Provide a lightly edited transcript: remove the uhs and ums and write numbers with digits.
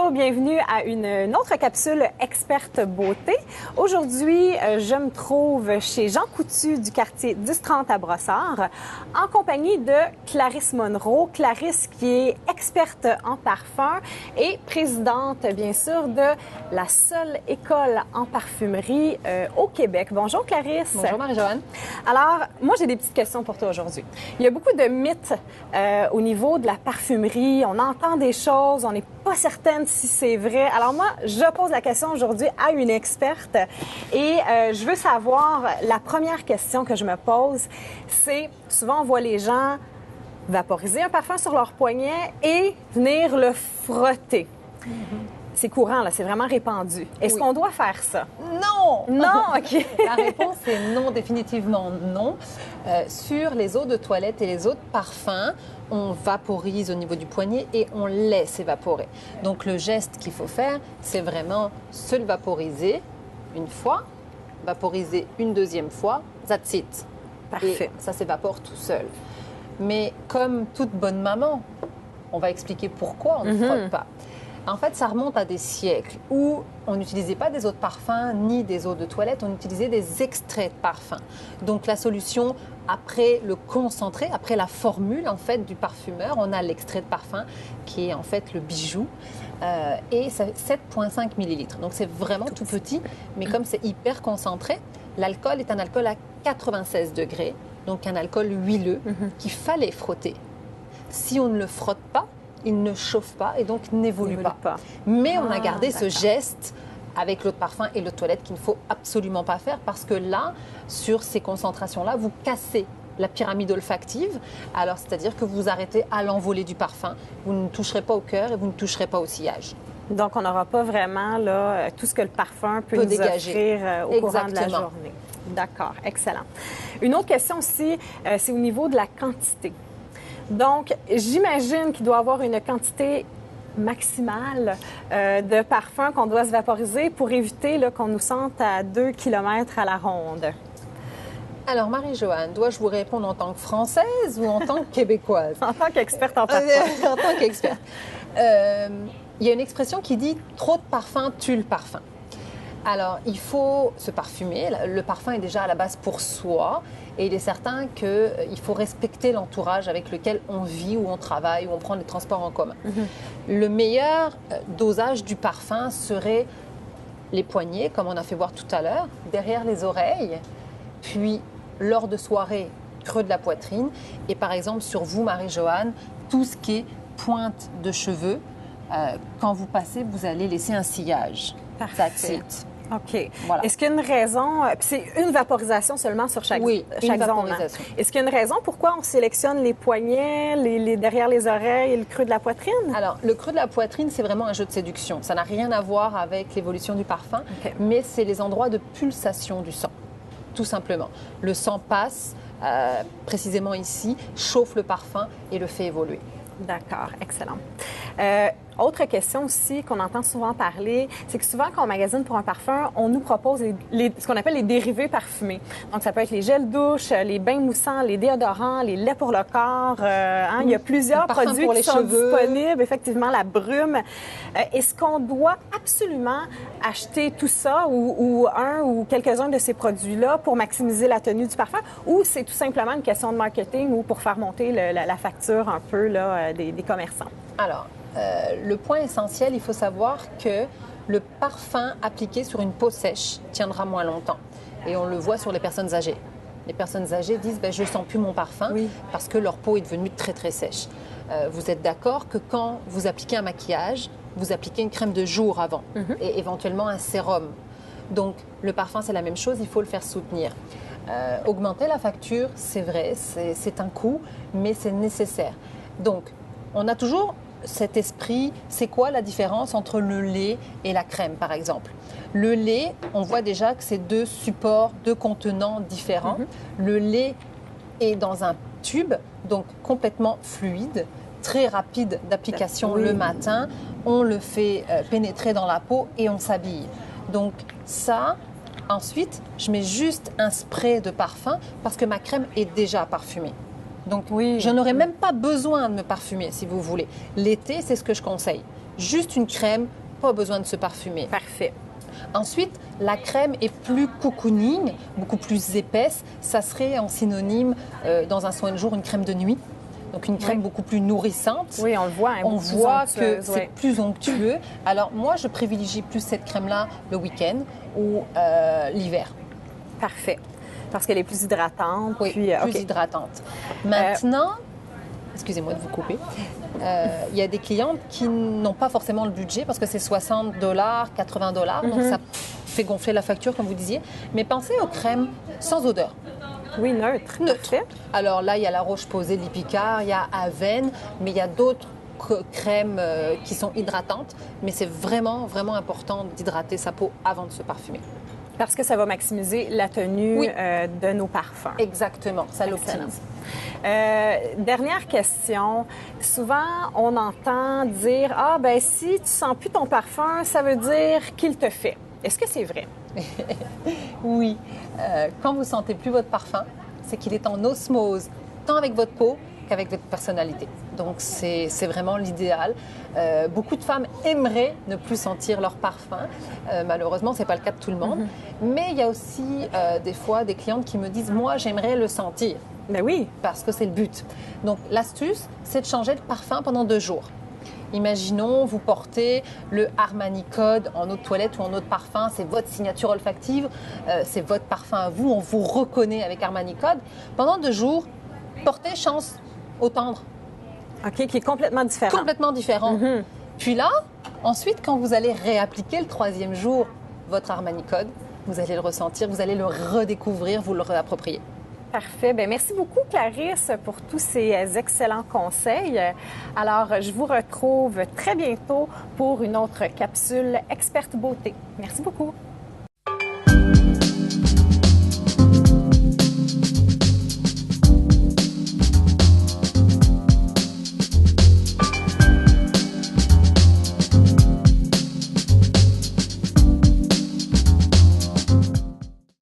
Bonjour, bienvenue à une autre capsule Experte Beauté. Aujourd'hui, je me trouve chez Jean Coutu du quartier 1030 à Brossard en compagnie de Clarisse Monroe. Clarisse qui est experte en parfum et présidente, bien sûr, de la seule école en parfumerie au Québec. Bonjour Clarisse. Bonjour Marie-Joanne. Alors, moi j'ai des petites questions pour toi aujourd'hui. Il y a beaucoup de mythes au niveau de la parfumerie. On entend des choses, on n'est pas certaine si c'est vrai. Alors moi, je pose la question aujourd'hui à une experte et je veux savoir, la première question que je me pose, c'est souvent on voit les gens vaporiser un parfum sur leur poignet et venir le frotter. C'est courant, là, c'est vraiment répandu. Est-ce qu'on doit faire ça? Non! Non, OK. La réponse est non, définitivement non. Sur les eaux de toilette et les eaux de parfum, on vaporise au niveau du poignet et on laisse évaporer. Donc le geste qu'il faut faire, c'est vraiment se le vaporiser une fois, vaporiser une deuxième fois, that's it. Parfait. Et ça s'évapore tout seul. Mais comme toute bonne maman, on va expliquer pourquoi on ne frotte pas. En fait, ça remonte à des siècles où on n'utilisait pas des eaux de parfum ni des eaux de toilette, on utilisait des extraits de parfum. Donc la solution, après le concentré, après la formule en fait du parfumeur, on a l'extrait de parfum qui est en fait le bijou et c'est 7,5 millilitres. Donc c'est vraiment tout petit, mais comme c'est hyper concentré, l'alcool est un alcool à 96 degrés, donc un alcool huileux qu'il fallait frotter. Si on ne le frotte pas, il ne chauffe pas et donc n'évolue pas. Mais on a gardé ce geste avec l'eau de parfum et l'eau de toilette qu'il ne faut absolument pas faire parce que là, sur ces concentrations-là, vous cassez la pyramide olfactive. Alors, c'est-à-dire que vous arrêtez à l'envolée du parfum. Vous ne toucherez pas au cœur et vous ne toucherez pas au sillage. Donc, on n'aura pas vraiment là, tout ce que le parfum peut nous dégager offrir au courant de la journée. D'accord, excellent. Une autre question aussi, c'est au niveau de la quantité. Donc, j'imagine qu'il doit y avoir une quantité maximale de parfum qu'on doit se vaporiser pour éviter qu'on nous sente à 2 km à la ronde. Alors, Marie-Joanne, dois-je vous répondre en tant que Française ou en tant que Québécoise? En tant qu'experte en parfum. En tant qu'experte. Il y a une expression qui dit « trop de parfum tue le parfum ». Alors, il faut se parfumer. Le parfum est déjà à la base pour soi. Et il est certain qu'il faut respecter l'entourage avec lequel on vit, ou on travaille, ou on prend les transports en commun. Le meilleur dosage du parfum serait les poignets, comme on a fait voir tout à l'heure, derrière les oreilles, puis lors de soirées, creux de la poitrine. Et par exemple, sur vous, Marie-Joanne, tout ce qui est pointe de cheveux, quand vous passez, vous allez laisser un sillage. Parfait. OK. Voilà. Est-ce qu'il y a une raison, puis c'est une vaporisation seulement sur chaque une zone, vaporisation. Hein? Est-ce qu'il y a une raison pourquoi on sélectionne les poignets, derrière les oreilles et le creux de la poitrine? Alors, le creux de la poitrine, c'est vraiment un jeu de séduction. Ça n'a rien à voir avec l'évolution du parfum, mais c'est les endroits de pulsation du sang, tout simplement. Le sang passe, précisément ici, chauffe le parfum et le fait évoluer. D'accord, excellent. Autre question aussi qu'on entend souvent parler, c'est que souvent quand on magasine pour un parfum, on nous propose ce qu'on appelle les dérivés parfumés. Donc ça peut être les gels douche, les bains moussants, les déodorants, les laits pour le corps. Il y a plusieurs produits qui sont disponibles, effectivement la brume. Est-ce qu'on doit absolument acheter tout ça ou un ou quelques-uns de ces produits-là pour maximiser la tenue du parfum, ou c'est tout simplement une question de marketing ou pour faire monter la facture un peu là, des commerçants? Alors, le point essentiel, il faut savoir que le parfum appliqué sur une peau sèche tiendra moins longtemps. Et on le voit sur les personnes âgées. Les personnes âgées disent « je ne sens plus mon parfum parce que leur peau est devenue très très sèche ». Vous êtes d'accord que quand vous appliquez un maquillage, vous appliquez une crème de jour avant et éventuellement un sérum. Donc le parfum, c'est la même chose, il faut le faire soutenir. Augmenter la facture, c'est vrai, c'est un coût, mais c'est nécessaire. Donc, on a toujours cet esprit, c'est quoi la différence entre le lait et la crème, par exemple? Le lait, on voit déjà que c'est deux supports, deux contenants différents. Le lait est dans un tube, donc complètement fluide, très rapide d'application le matin. On le fait pénétrer dans la peau et on s'habille. Donc ça, ensuite, je mets juste un spray de parfum parce que ma crème est déjà parfumée. Donc, je n'aurais même pas besoin de me parfumer, si vous voulez. L'été, c'est ce que je conseille. Juste une crème, pas besoin de se parfumer. Parfait. Ensuite, la crème est plus cocooning, beaucoup plus épaisse. Ça serait en synonyme, dans un soin de jour, une crème de nuit. Donc une crème beaucoup plus nourrissante. Oui, on le voit. On voit que c'est plus onctueux. Alors moi, je privilégie plus cette crème-là le week-end ou l'hiver. Parfait. Parce qu'elle est plus hydratante. Oui, puis, plus hydratante. Maintenant, excusez-moi de vous couper, il y a des clientes qui n'ont pas forcément le budget parce que c'est $60, $80, donc ça fait gonfler la facture, comme vous disiez. Mais pensez aux crèmes sans odeur. Oui, neutre. Neutre. Alors là, il y a la Roche-Posay de l'Ipicard, il y a Aven, mais il y a d'autres crèmes qui sont hydratantes. Mais c'est vraiment, vraiment important d'hydrater sa peau avant de se parfumer. Parce que ça va maximiser la tenue de nos parfums. Exactement, ça l'optimise. Dernière question. Souvent, on entend dire « Ah, ben si tu sens plus ton parfum, ça veut dire qu'il te fait. » Est-ce que c'est vrai? Oui. Quand vous sentez plus votre parfum, c'est qu'il est en osmose, tant avec votre peau qu'avec votre personnalité. Donc, c'est vraiment l'idéal. Beaucoup de femmes aimeraient ne plus sentir leur parfum. Malheureusement, ce n'est pas le cas de tout le monde. Mais il y a aussi des fois des clientes qui me disent « Moi, j'aimerais le sentir. » Ben oui. Parce que c'est le but. Donc, l'astuce, c'est de changer de parfum pendant 2 jours. Imaginons, vous portez le Armani Code en eau de toilette ou en eau de parfum, c'est votre signature olfactive, c'est votre parfum à vous, on vous reconnaît avec Armani Code. Pendant 2 jours, portez Chance Eau Tendre. OK, qui est complètement différent. Complètement différent. Puis là, ensuite, quand vous allez réappliquer le 3e jour votre Armani Code, vous allez le ressentir, vous allez le redécouvrir, vous le réapproprier. Parfait. Bien, merci beaucoup, Clarisse, pour tous ces excellents conseils. Alors, je vous retrouve très bientôt pour une autre capsule Experte Beauté. Merci beaucoup.